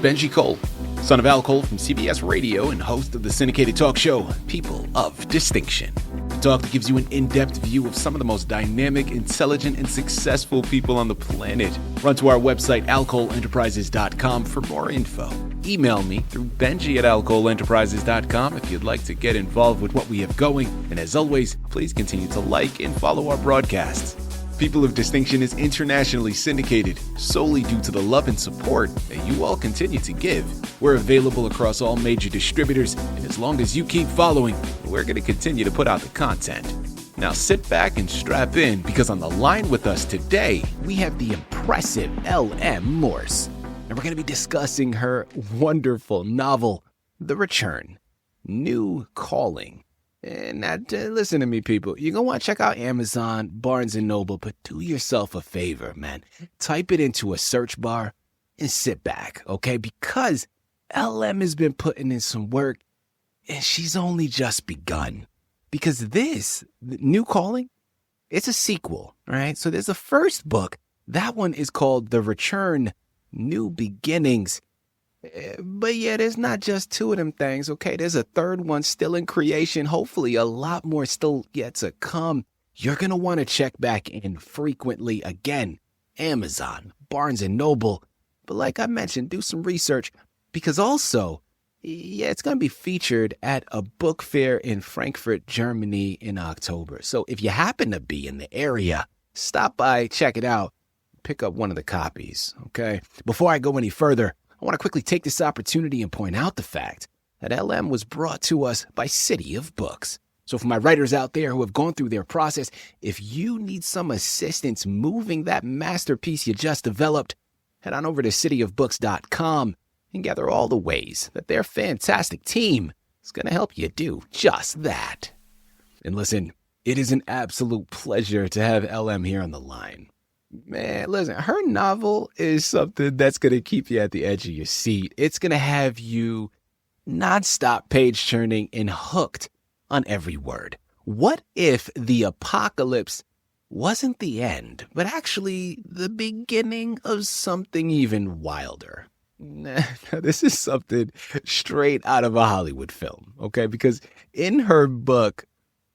Benji Cole, son of Al Cole from CBS Radio and host of the syndicated talk show, People of Distinction. The talk that gives you an in-depth view of some of the most dynamic, intelligent, and successful people on the planet. Run to our website, alcoleenterprises.com for more info. Email me through benji@alcoleenterprises.com if you'd like to get involved with what we have going. And as always, please continue to like and follow our broadcasts. People of Distinction is internationally syndicated solely due to the love and support that you all continue to give. We're available across all major distributors, and as long as you keep following, we're going to continue to put out the content. Now sit back and strap in, because on the line with us today, we have the impressive L.M. Morse. And we're going to be discussing her wonderful novel, The Return, New Calling. And now, listen to me, people. You're going to want to check out Amazon, Barnes & Noble, but do yourself a favor, man. Type it into a search bar and sit back, okay? Because LM has been putting in some work, and she's only just begun. Because this, New Calling, it's a sequel, all right? So there's a first book. That one is called The Return, New Beginnings. But yeah, there's not just two of them things, okay? There's a third one still in creation. Hopefully a lot more still yet to come. You're going to want to check back in frequently. Again, Amazon, Barnes & Noble. But like I mentioned, do some research, because also, yeah, it's going to be featured at a book fair in Frankfurt, Germany in October. So if you happen to be in the area, stop by, check it out, pick up one of the copies, okay? Before I go any further, I want to quickly take this opportunity and point out the fact that LM was brought to us by Citi of Books. So for my writers out there who have gone through their process, if you need some assistance moving that masterpiece you just developed, head on over to citiofbooks.com and gather all the ways that their fantastic team is going to help you do just that. And listen, it is an absolute pleasure to have LM here on the line. Man, listen, her novel is something that's going to keep you at the edge of your seat. It's going to have you nonstop page turning and hooked on every word. What if the apocalypse wasn't the end, but actually the beginning of something even wilder? This is something straight out of a Hollywood film, okay? Because in her book,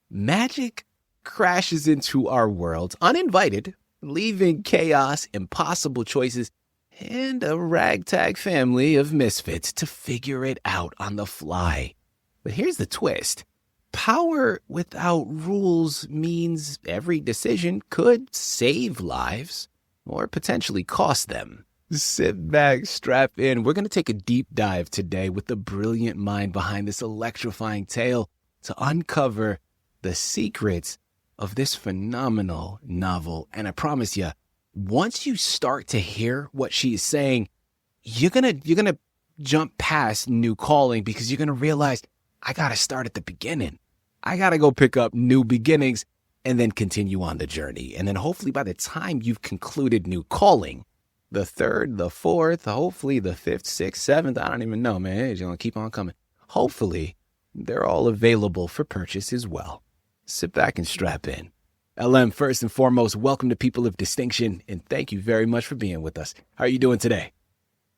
magic crashes into our world uninvited, leaving chaos, impossible choices, and a ragtag family of misfits to figure it out on the fly. But here's the twist. Power without rules means every decision could save lives or potentially cost them. Sit back, strap in. We're going to take a deep dive today with the brilliant mind behind this electrifying tale to uncover the secrets of this phenomenal novel. And I promise you, once you start to hear what she's saying, you're gonna jump past New Calling, because you're gonna realize, I gotta start at the beginning. I gotta go pick up New Beginnings and then continue on the journey. And then hopefully by the time you've concluded New Calling, the third, the fourth, hopefully the fifth, sixth, seventh, I don't even know, man. It's gonna keep on coming. Hopefully they're all available for purchase as well. Sit back and strap in. LM, first and foremost, welcome to People of Distinction, and thank you very much for being with us. How are you doing today?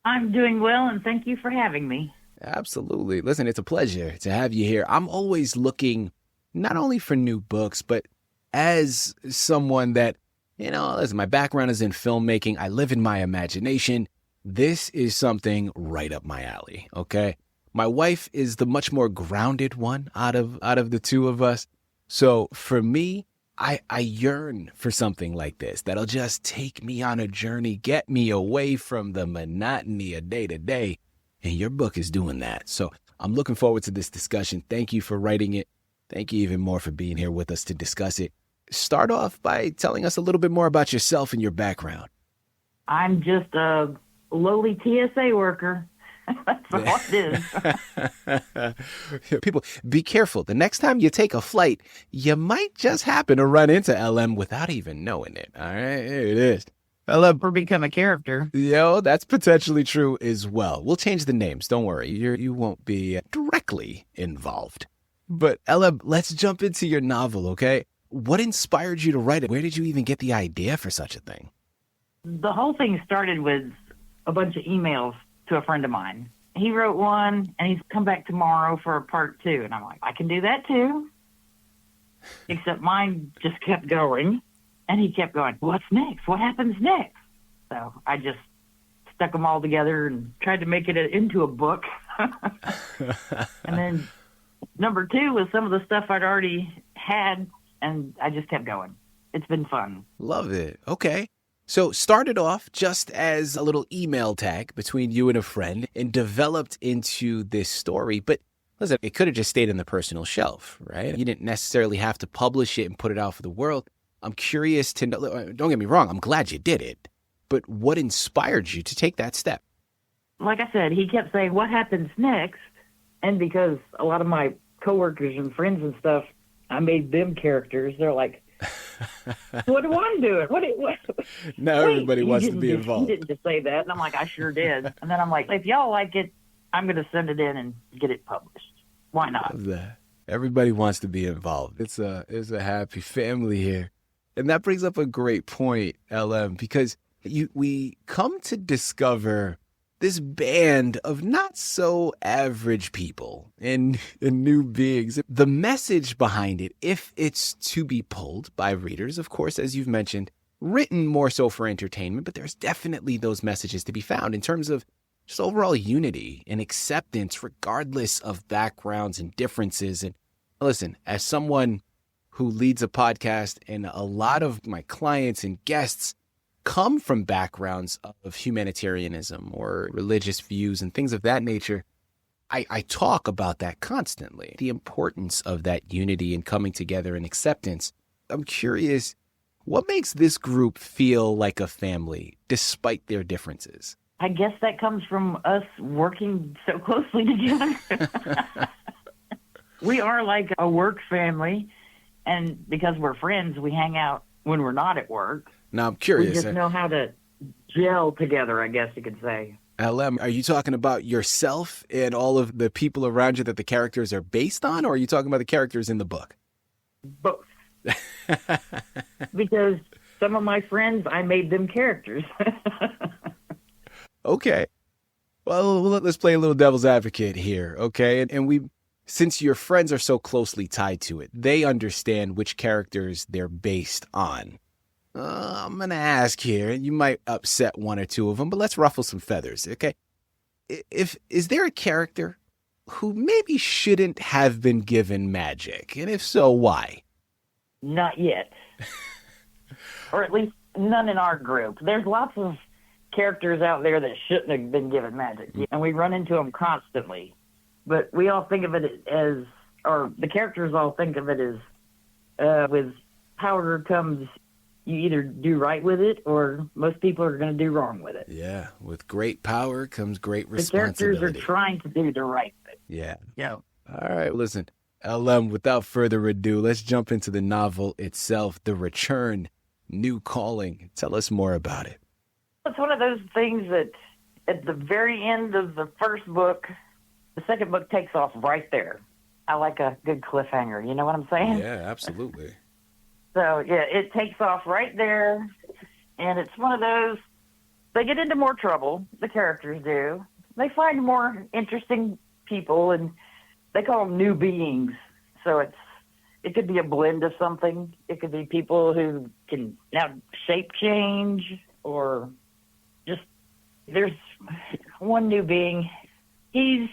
I'm doing well, and thank you for having me. Absolutely. Listen, it's a pleasure to have you here. I'm always looking not only for new books, but as someone that, listen, my background is in filmmaking. I live in my imagination. This is something right up my alley, okay? My wife is the much more grounded one out of the two of us. So for me, I yearn for something like this that'll just take me on a journey, get me away from the monotony of day to day. And your book is doing that. So I'm looking forward to this discussion. Thank you for writing it. Thank you even more for being here with us to discuss it. Start off by telling us a little bit more about yourself and your background. I'm just a lowly TSA worker. That's all it is. People, be careful. The next time you take a flight, you might just happen to run into LM without even knowing it. All right, here it is. LM, Or become a character. that's potentially true as well. We'll change the names. Don't worry. You won't be directly involved. But LM, let's jump into your novel, okay? What inspired you to write it? Where did you even get the idea for such a thing? The whole thing started with a bunch of emails to a friend of mine. He wrote one, and he's come back tomorrow for a part 2. And I'm like, I can do that too. Except mine just kept going, and he kept going, what's next? What happens next? So I just stuck them all together and tried to make it into a book. And then number 2 was some of the stuff I'd already had, and I just kept going. It's been fun. Love it. Okay. So started off just as a little email tag between you and a friend and developed into this story. But listen, it could have just stayed in the personal shelf, right? You didn't necessarily have to publish it and put it out for the world. I'm curious to know, don't get me wrong, I'm glad you did it. But what inspired you to take that step? Like I said, he kept saying, what happens next? And because a lot of my coworkers and friends and stuff, I made them characters. They're like, what do I do? What? Now everybody wants to be involved. He didn't just say that. And I'm like, I sure did. And then I'm like, if y'all like it, I'm going to send it in and get it published. Why not? Everybody wants to be involved. It's a happy family here. And that brings up a great point, LM, because we come to discover this band of not so average people and new beings. The message behind it, if it's to be pulled by readers, of course, as you've mentioned, written more so for entertainment, but there's definitely those messages to be found in terms of just overall unity and acceptance, regardless of backgrounds and differences. And listen, as someone who leads a podcast, and a lot of my clients and guests come from backgrounds of humanitarianism or religious views and things of that nature, I talk about that constantly, the importance of that unity and coming together and acceptance. I'm curious, what makes this group feel like a family despite their differences? I guess that comes from us working so closely together. We are like a work family, and because we're friends, we hang out when we're not at work. Now, I'm curious. We just know how to gel together, I guess you could say. LM, are you talking about yourself and all of the people around you that the characters are based on, or are you talking about the characters in the book? Both. Because some of my friends, I made them characters. Okay. Well, let's play a little devil's advocate here, okay? And since your friends are so closely tied to it, they understand which characters they're based on. I'm going to ask here, and you might upset one or two of them, but let's ruffle some feathers, okay? Is there a character who maybe shouldn't have been given magic? And if so, why? Not yet. Or at least none in our group. There's lots of characters out there that shouldn't have been given magic, and we run into them constantly. But we all think of it as, or the characters all think of it as, with power comes, you either do right with it, or most people are going to do wrong with it. Yeah, with great power comes great responsibility. The characters are trying to do the right thing. Yeah. Yeah. All right, listen, LM, without further ado, let's jump into the novel itself, The Return, New Calling. Tell us more about it. It's one of those things that at the very end of the first book, the second book takes off right there. I like a good cliffhanger. You know what I'm saying? Yeah, absolutely. So, yeah, it takes off right there, and it's one of those, they get into more trouble, the characters do. They find more interesting people, and they call them new beings. So it could be a blend of something. It could be people who can now shape change, or just, there's one new being. She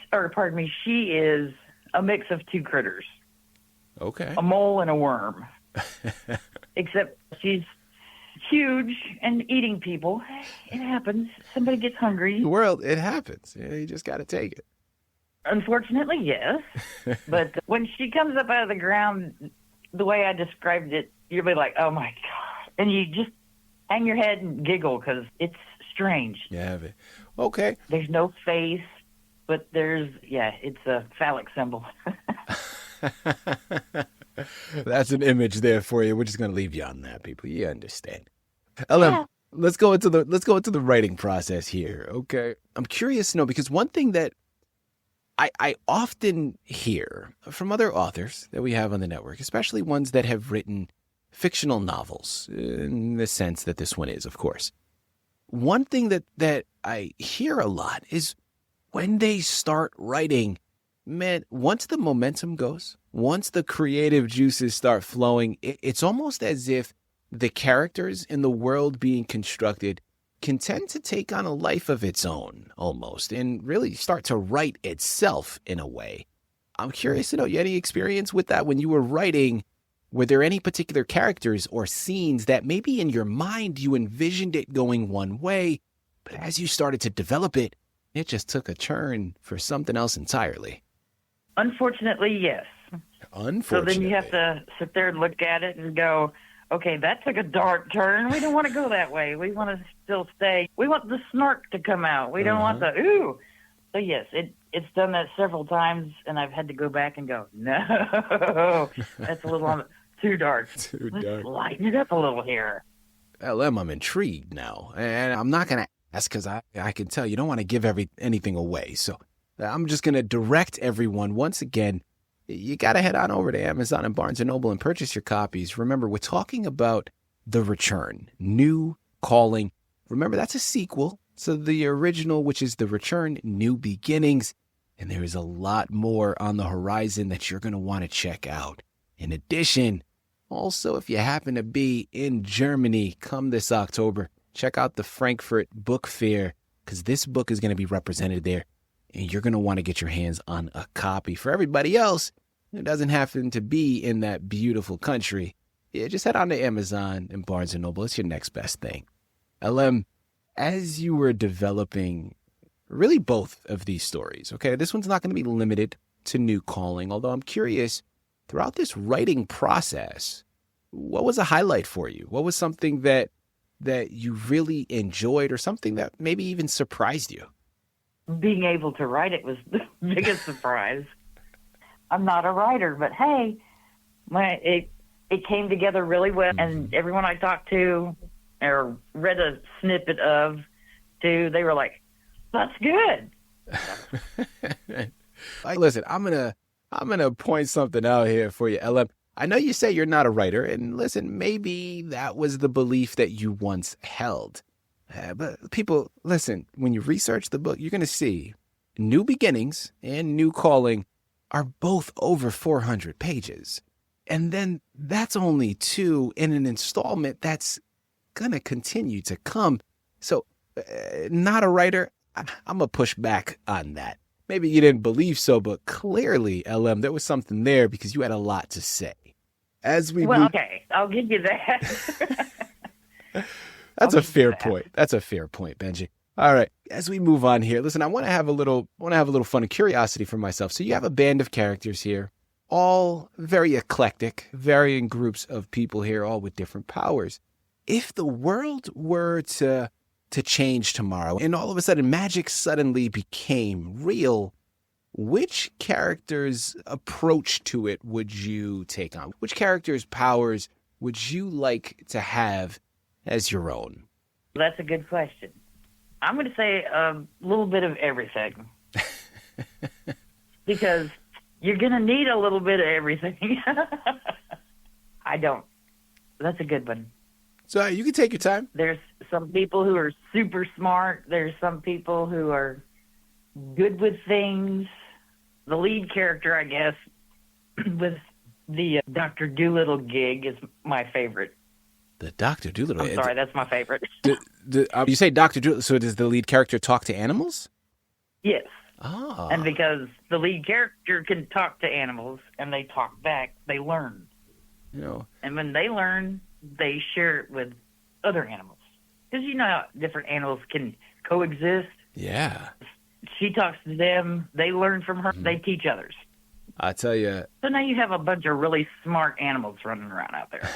is a mix of two critters. Okay. A mole and a worm. Except she's huge and eating people. It happens. Somebody gets hungry. Well, it happens. Yeah, you just got to take it. Unfortunately, yes. But when she comes up out of the ground, the way I described it, you'll be like, oh, my God. And you just hang your head and giggle because it's strange. Yeah. Okay. There's no face, but it's a phallic symbol. That's an image there for you. We're just going to leave you on that, people. You understand. LM, yeah. Let's go into the writing process here, okay? I'm curious to know, because one thing that I often hear from other authors that we have on the network, especially ones that have written fictional novels, in the sense that this one is, of course. One thing that I hear a lot is when they start writing, man, once the momentum goes, once the creative juices start flowing, it's almost as if the characters in the world being constructed can tend to take on a life of its own almost and really start to write itself in a way. I'm curious to know, you had any experience with that when you were writing? Were there any particular characters or scenes that maybe in your mind you envisioned it going one way, but as you started to develop it, it just took a turn for something else entirely? Unfortunately, yes. Unfortunately. So then you have to sit there and look at it and go, okay, that took a dark turn. We don't want to go that way. We want to still stay. We want the snark to come out. We don't want the ooh. So yes, it's done that several times, and I've had to go back and go, no, that's a little too dark. Let's lighten it up a little here. LM, I'm intrigued now, and I'm not going to ask because I can tell you don't want to give anything away. So I'm just going to direct everyone once again. You got to head on over to Amazon and Barnes & Noble and purchase your copies. Remember, we're talking about The Return, New Calling. Remember, that's a sequel to the original, which is The Return, New Beginnings. And there is a lot more on the horizon that you're going to want to check out. In addition, also, if you happen to be in Germany come this October, check out the Frankfurt Book Fair because this book is going to be represented there. And you're going to want to get your hands on a copy. For everybody else who doesn't happen to be in that beautiful country, yeah, just head on to Amazon and Barnes & Noble. It's your next best thing. LM, as you were developing really both of these stories, okay, this one's not going to be limited to New Calling, although I'm curious, throughout this writing process, what was a highlight for you? What was something that you really enjoyed or something that maybe even surprised you? Being able to write it was the biggest surprise. I'm not a writer, but hey, it came together really well. And everyone I talked to or read a snippet of, they were like, "That's good." Listen, I'm gonna point something out here for you, LM. I know you say you're not a writer, and listen, maybe that was the belief that you once held. But people, listen, when you research the book, you're going to see New Beginnings and New Calling are both over 400 pages. And then that's only 2 in an installment that's going to continue to come. So not a writer, I'm going to push back on that. Maybe you didn't believe so, but clearly, LM, there was something there because you had a lot to say. Okay, I'll give you that. That's a fair point. That's a fair point, Benji. All right. As we move on here, listen, I want to have a little fun and curiosity for myself. So you have a band of characters here, all very eclectic, varying groups of people here, all with different powers. If the world were to change tomorrow and all of a sudden magic suddenly became real, which character's approach to it would you take on? Which character's powers would you like to have as your own? That's a good question. I'm going to say a little bit of everything. Because you're going to need a little bit of everything. I don't. That's a good one. So you can take your time. There's some people who are super smart. There's some people who are good with things. The lead character, I guess, with the Dr. Doolittle gig is my favorite. The Dr. Doolittle. I'm sorry, that's my favorite. You say Dr. Doolittle, so does the lead character talk to animals? Yes. Oh. And because the lead character can talk to animals and they talk back, they learn. And when they learn, they share it with other animals. Because you know how different animals can coexist? Yeah. She talks to them, they learn from her, they teach others. I tell you. So now you have a bunch of really smart animals running around out there.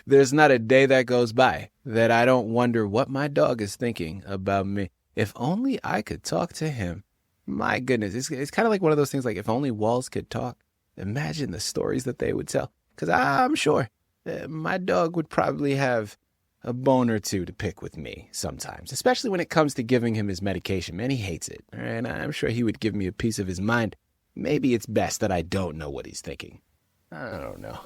There's not a day that goes by that I don't wonder what my dog is thinking about me. If only I could talk to him. My goodness, it's kind of like one of those things like if only walls could talk. Imagine the stories that they would tell. Because I'm sure my dog would probably have a bone or two to pick with me sometimes, especially when it comes to giving him his medication. Man, he hates it. And I'm sure he would give me a piece of his mind. Maybe it's best that I don't know what he's thinking. I don't know.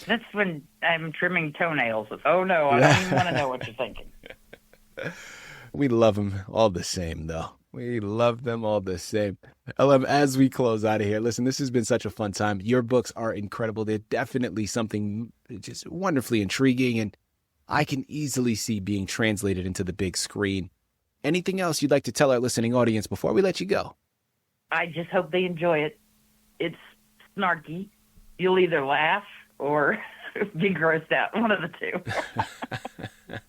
That's when I'm trimming toenails. Oh, no, I don't even want to know what you're thinking. We love them all the same, though. We love them all the same. LM, as we close out of here, listen, this has been such a fun time. Your books are incredible. They're definitely something just wonderfully intriguing, and I can easily see being translated into the big screen. Anything else you'd like to tell our listening audience before we let you go? I just hope they enjoy it. It's snarky. You'll either laugh or be grossed out. One of the two.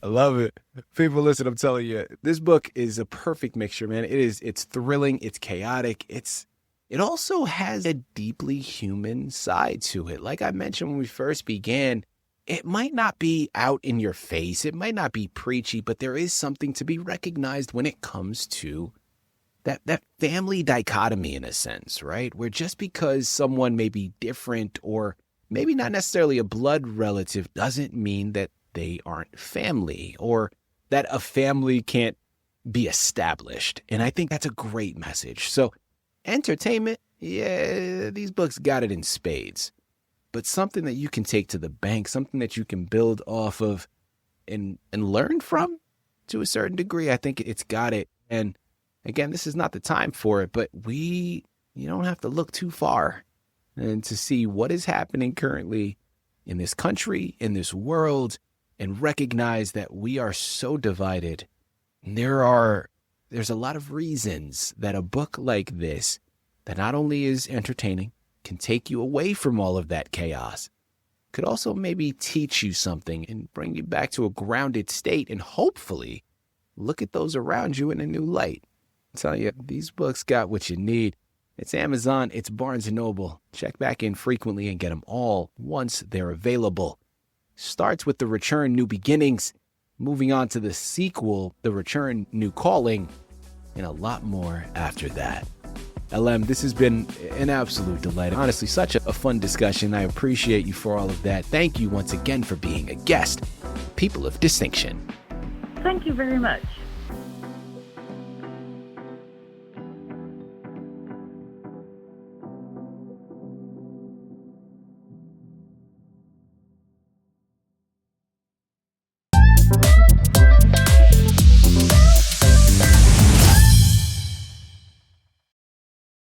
I love it. People, listen, I'm telling you, this book is a perfect mixture, man. It's thrilling. It's chaotic. It also has a deeply human side to it. Like I mentioned when we first began, it might not be out in your face. It might not be preachy, but there is something to be recognized when it comes to that family dichotomy in a sense, right? Where just because someone may be different or maybe not necessarily a blood relative doesn't mean that they aren't family or that a family can't be established. And I think that's a great message. So entertainment, yeah, these books got it in spades. But something that you can take to the bank, something that you can build off of and learn from to a certain degree, I think it's got it. And again, this is not the time for it, but you don't have to look too far and to see what is happening currently in this country, in this world, and recognize that we are so divided. There's a lot of reasons that a book like this, that not only is entertaining, can take you away from all of that chaos, could also maybe teach you something and bring you back to a grounded state and hopefully look at those around you in a new light. I tell you, these books got what you need. It's Amazon, it's Barnes & Noble. Check back in frequently and get them all once they're available. Starts with The Return, New Beginnings, moving on to the sequel, The Return, New Calling, and a lot more after that. LM, this has been an absolute delight. Honestly, such a fun discussion. I appreciate you for all of that. Thank you once again for being a guest. People of distinction. Thank you very much.